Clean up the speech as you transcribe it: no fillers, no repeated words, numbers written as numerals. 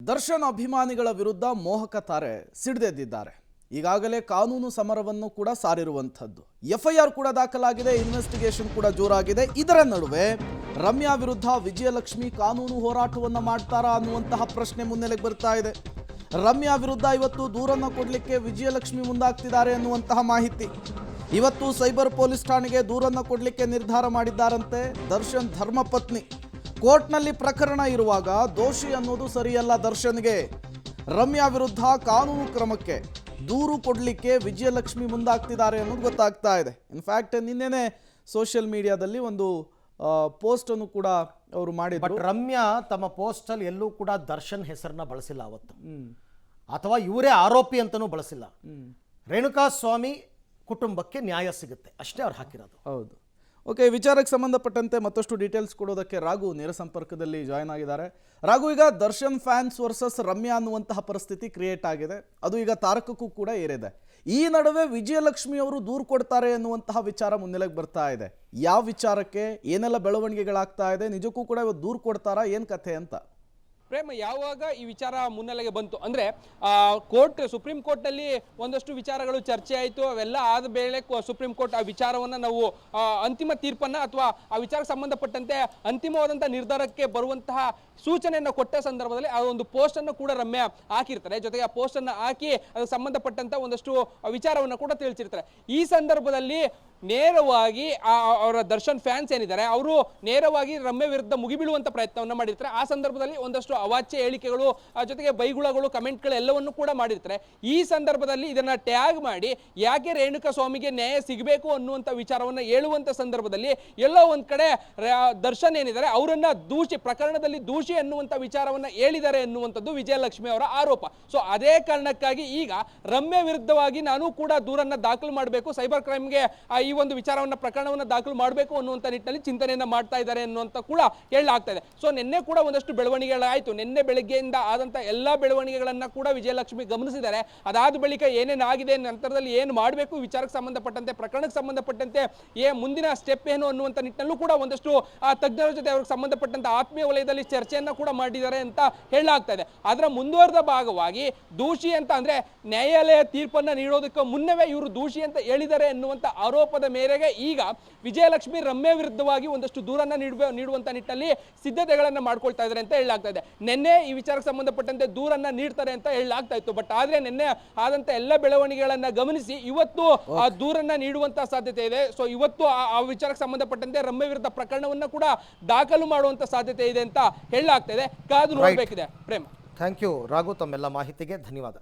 ದರ್ಶನ್ ಅಭಿಮಾನಿಗಳ ವಿರುದ್ಧ ಮೋಹಕ ತಾರೆ ಸಿಡಿದೆದ್ದಿದ್ದಾರೆ. ಈಗಾಗಲೇ ಕಾನೂನು ಸಮರವನ್ನು ಕೂಡ ಸಾರಿರುವಂಥದ್ದು. ಎಫ್ಐಆರ್ ಕೂಡ ದಾಖಲಾಗಿದೆ, ಇನ್ವೆಸ್ಟಿಗೇಷನ್ ಕೂಡ ಜೋರಾಗಿದೆ. ಇದರ ನಡುವೆ ರಮ್ಯಾ ವಿರುದ್ಧ ವಿಜಯಲಕ್ಷ್ಮಿ ಕಾನೂನು ಹೋರಾಟವನ್ನು ಮಾಡ್ತಾರಾ ಅನ್ನುವಂತಹ ಪ್ರಶ್ನೆ ಮುನ್ನೆಲೆಗೆ ಬರ್ತಾ ಇದೆ. ರಮ್ಯಾ ವಿರುದ್ಧ ಇವತ್ತು ದೂರನ್ನು ಕೊಡಲಿಕ್ಕೆ ವಿಜಯಲಕ್ಷ್ಮಿ ಮುಂದಾಗ್ತಿದ್ದಾರೆ ಅನ್ನುವಂತಹ ಮಾಹಿತಿ. ಇವತ್ತು ಸೈಬರ್ ಪೊಲೀಸ್ ಠಾಣೆಗೆ ದೂರನ್ನು ಕೊಡಲಿಕ್ಕೆ ನಿರ್ಧಾರ ಮಾಡಿದ್ದಾರಂತೆ ದರ್ಶನ್ ಧರ್ಮಪತ್ನಿ. ಕೋರ್ಟ್ನಲ್ಲಿ ಪ್ರಕರಣ ಇರುವಾಗ ದೋಷಿ ಅನ್ನೋದು ಸರಿಯಲ್ಲ ದರ್ಶನ್ಗೆ. ರಮ್ಯಾ ವಿರುದ್ಧ ಕಾನೂನು ಕ್ರಮಕ್ಕೆ ದೂರು ಕೊಡಲಿಕ್ಕೆ ವಿಜಯಲಕ್ಷ್ಮಿ ಮುಂದಾಗ್ತಿದ್ದಾರೆ ಅನ್ನೋದು ಗೊತ್ತಾಗ್ತಾ ಇದೆ. ಇನ್ಫ್ಯಾಕ್ಟ್ ನಿನ್ನೆನೆ ಸೋಷಿಯಲ್ ಮೀಡಿಯಾದಲ್ಲಿ ಒಂದು ಪೋಸ್ಟ್ ಅನ್ನು ಕೂಡ ಅವರು ಮಾಡಿದ್ರು. ರಮ್ಯಾ ತಮ್ಮ ಪೋಸ್ಟ್ ಅಲ್ಲಿ ಎಲ್ಲೂ ಕೂಡ ದರ್ಶನ್ ಹೆಸರನ್ನ ಬಳಸಿಲ್ಲ ಅವತ್ತು, ಅಥವಾ ಇವರೇ ಆರೋಪಿ ಅಂತನೂ ಬಳಸಿಲ್ಲ. ರೇಣುಕಾ ಸ್ವಾಮಿ ಕುಟುಂಬಕ್ಕೆ ನ್ಯಾಯ ಸಿಗುತ್ತೆ ಅಷ್ಟೇ ಅವ್ರು ಹಾಕಿರೋದು. ಹೌದು. ಓಕೆ, ವಿಚಾರಕ್ಕೆ ಸಂಬಂಧಪಟ್ಟಂತೆ ಮತ್ತಷ್ಟು ಡೀಟೇಲ್ಸ್ ಕೊಡೋದಕ್ಕೆ ರಾಘು ನೇರ ಸಂಪರ್ಕದಲ್ಲಿ ಜಾಯ್ನ್ ಆಗಿದ್ದಾರೆ. ರಾಘು, ಈಗ ದರ್ಶನ್ ಫ್ಯಾನ್ಸ್ ವರ್ಸಸ್ ರಮ್ಯಾ ಅನ್ನುವಂತಹ ಪರಿಸ್ಥಿತಿ ಕ್ರಿಯೇಟ್ ಆಗಿದೆ, ಅದು ಈಗ ತಾರಕಕ್ಕೂ ಕೂಡ ಏರಿದೆ. ಈ ನಡುವೆ ವಿಜಯಲಕ್ಷ್ಮಿ ಅವರು ದೂರು ಕೊಡ್ತಾರೆ ಅನ್ನುವಂತಹ ವಿಚಾರ ಮುನ್ನೆಲೆಗೆ ಬರ್ತಾ ಇದೆ. ಯಾವ ವಿಚಾರಕ್ಕೆ ಏನೆಲ್ಲ ಬೆಳವಣಿಗೆಗಳಾಗ್ತಾ ಇದೆ, ನಿಜಕ್ಕೂ ಕೂಡ ಇವತ್ತು ದೂರು ಕೊಡ್ತಾರಾ, ಏನು ಕಥೆ ಅಂತ? ಪ್ರೇಮ, ಯಾವಾಗ ಈ ವಿಚಾರ ಮುನ್ನೆಲೆಗೆ ಬಂತು ಅಂದರೆ ಸುಪ್ರೀಂ ಕೋರ್ಟ್ನಲ್ಲಿ ಒಂದಷ್ಟು ವಿಚಾರಗಳು ಚರ್ಚೆ ಆಯಿತು. ಅವೆಲ್ಲ ಆದ ವೇಳೆ ಸುಪ್ರೀಂ ಕೋರ್ಟ್ ಆ ವಿಚಾರವನ್ನು ನಾವು ಅಂತಿಮ ತೀರ್ಪನ್ನು ಅಥವಾ ಆ ವಿಚಾರಕ್ಕೆ ಸಂಬಂಧಪಟ್ಟಂತೆ ಅಂತಿಮವಾದಂಥ ನಿರ್ಧಾರಕ್ಕೆ ಬರುವಂತಹ ಸೂಚನೆಯನ್ನು ಕೊಟ್ಟ ಸಂದರ್ಭದಲ್ಲಿ ಆ ಒಂದು ಪೋಸ್ಟನ್ನು ಕೂಡ ರಮ್ಯಾ ಹಾಕಿರ್ತಾರೆ. ಜೊತೆಗೆ ಆ ಪೋಸ್ಟನ್ನು ಹಾಕಿ ಅದಕ್ಕೆ ಸಂಬಂಧಪಟ್ಟಂಥ ಒಂದಷ್ಟು ವಿಚಾರವನ್ನು ಕೂಡ ತಿಳಿಸಿರ್ತಾರೆ. ಈ ಸಂದರ್ಭದಲ್ಲಿ ನೇರವಾಗಿ ಅವರ ದರ್ಶನ್ ಫ್ಯಾನ್ಸ್ ಏನಿದ್ದಾರೆ ಅವರು ನೇರವಾಗಿ ರಮ್ಯಾ ವಿರುದ್ಧ ಮುಗಿಬೀಳುವಂಥ ಪ್ರಯತ್ನವನ್ನು ಮಾಡಿರ್ತಾರೆ. ಆ ಸಂದರ್ಭದಲ್ಲಿ ಒಂದಷ್ಟು ಅವಾಚ್ಯ ಹೇಳಿಕೆಗಳು, ಜೊತೆಗೆ ಬೈಗುಳಗಳು, ಕಮೆಂಟ್ಗಳು ಎಲ್ಲವನ್ನು ಕೂಡ ಮಾಡಿರ್ತಾರೆ. ಈ ಸಂದರ್ಭದಲ್ಲಿ ಇದನ್ನ ಟ್ಯಾಗ್ ಮಾಡಿ ಯಾಕೆ ರೇಣುಕಾ ಸ್ವಾಮಿಗೆ ನ್ಯಾಯ ಸಿಗಬೇಕು ಅನ್ನುವಂಥ ವಿಚಾರವನ್ನು ಹೇಳುವಂಥ ಸಂದರ್ಭದಲ್ಲಿ ಎಲ್ಲೋ ಒಂದ್ ಕಡೆ ದರ್ಶನ್ ಏನಿದ್ದಾರೆ ಅವರನ್ನ ಪ್ರಕರಣದಲ್ಲಿ ದೂಷಿ ಅನ್ನುವಂಥ ವಿಚಾರವನ್ನ ಹೇಳಿದ್ದಾರೆ ಎನ್ನುವಂಥದ್ದು ವಿಜಯಲಕ್ಷ್ಮಿ ಅವರ ಆರೋಪ. ಸೊ ಅದೇ ಕಾರಣಕ್ಕಾಗಿ ಈಗ ರಮ್ಯಾ ವಿರುದ್ಧವಾಗಿ ನಾನು ಕೂಡ ದೂರನ್ನ ದಾಖಲು ಮಾಡಬೇಕು, ಸೈಬರ್ ಕ್ರೈಮ್ಗೆ ಈ ಒಂದು ವಿಚಾರವನ್ನ ಪ್ರಕರಣವನ್ನ ದಾಖಲು ಮಾಡಬೇಕು ಅನ್ನುವಂಥ ನಿಟ್ಟಿನಲ್ಲಿ ಚಿಂತನೆಯನ್ನ ಮಾಡ್ತಾ ಇದ್ದಾರೆ ಅನ್ನುವಂಥ ಕೂಡ ಹೇಳಲಾಗ್ತಾ ಇದೆ. ಸೊ ನಿನ್ನೆ ಕೂಡ ಒಂದಷ್ಟು ಬೆಳವಣಿಗೆಗಳಾಯಿತು. ನಿನ್ನೆ ಬೆಳಗ್ಗೆಯಿಂದ ಆದಂತ ಎಲ್ಲಾ ಬೆಳವಣಿಗೆಗಳನ್ನ ಕೂಡ ವಿಜಯಲಕ್ಷ್ಮಿ ಗಮನಿಸಿದ್ದಾರೆ. ಅದಾದ ಬಳಿಕ ಏನೇನಾಗಿದೆ, ನಂತರದಲ್ಲಿ ಏನು ಮಾಡಬೇಕು, ವಿಚಾರಕ್ಕೆ ಸಂಬಂಧಪಟ್ಟಂತೆ, ಪ್ರಕರಣಕ್ಕೆ ಸಂಬಂಧಪಟ್ಟಂತೆ ಮುಂದಿನ ಸ್ಟೆಪ್ ಏನು ಅನ್ನುವಂಥ ನಿಟ್ಟಿನಲ್ಲೂ ಕೂಡ ಒಂದಷ್ಟು ತಜ್ಞರ ಜೊತೆ ಅವ್ರಿಗೆ ಸಂಬಂಧಪಟ್ಟಂತ ಆತ್ಮೀಯ ವಲಯದಲ್ಲಿ ಚರ್ಚೆಯನ್ನ ಕೂಡ ಮಾಡಿದ್ದಾರೆ ಅಂತ ಹೇಳಲಾಗ್ತಾ ಇದೆ. ಅದರ ಮುಂದುವರೆದ ಭಾಗವಾಗಿ ದೂಷಿ ಅಂತ ಅಂದ್ರೆ ನ್ಯಾಯಾಲಯ ತೀರ್ಪನ್ನ ನೀಡೋದಕ್ಕೆ ಮುನ್ನವೇ ಇವರು ದೂಷಿ ಅಂತ ಹೇಳಿದ್ದಾರೆ ಎನ್ನುವಂತ ಆರೋಪದ ಮೇರೆಗೆ ಈಗ ವಿಜಯಲಕ್ಷ್ಮಿ ರಮ್ಯಾ ವಿರುದ್ಧವಾಗಿ ಒಂದಷ್ಟು ದೂರನ್ನ ನೀಡುವಂತ ನಿಟ್ಟಿನಲ್ಲಿ ಸಿದ್ಧತೆಗಳನ್ನ ಮಾಡ್ಕೊಳ್ತಾ ಇದ್ದಾರೆ ಅಂತ ಹೇಳಲಾಗ್ತಾ ಇದೆ. ನಿನ್ನೆ ಈ ವಿಚಾರಕ್ಕೆ ಸಂಬಂಧಪಟ್ಟಂತೆ ದೂರನ್ನ ನೀಡ್ತಾರೆ ಅಂತ ಹೇಳಲಾಗ್ತಾ ಇತ್ತು. ಬಟ್ ಆದ್ರೆ ನಿನ್ನೆ ಆದಂತ ಎಲ್ಲ ಬೆಳವಣಿಗೆಗಳನ್ನ ಗಮನಿಸಿ ಇವತ್ತು ಆ ದೂರನ್ನ ನೀಡುವಂತ ಸಾಧ್ಯತೆ ಇದೆ. ಸೊ ಇವತ್ತು ಆ ವಿಚಾರಕ್ಕೆ ಸಂಬಂಧಪಟ್ಟಂತೆ ರಮ್ಯಾ ವಿರುದ್ಧ ಪ್ರಕರಣವನ್ನ ಕೂಡ ದಾಖಲು ಮಾಡುವಂತ ಸಾಧ್ಯತೆ ಇದೆ ಅಂತ ಹೇಳಲಾಗ್ತಾ ಇದೆ. ಕಾದು ನೋಡಬೇಕಿದೆ. ಪ್ರೇಮ, ಥ್ಯಾಂಕ್ ಯು ರಾಘು, ತಮ್ಮೆಲ್ಲ ಮಾಹಿತಿಗೆ ಧನ್ಯವಾದ.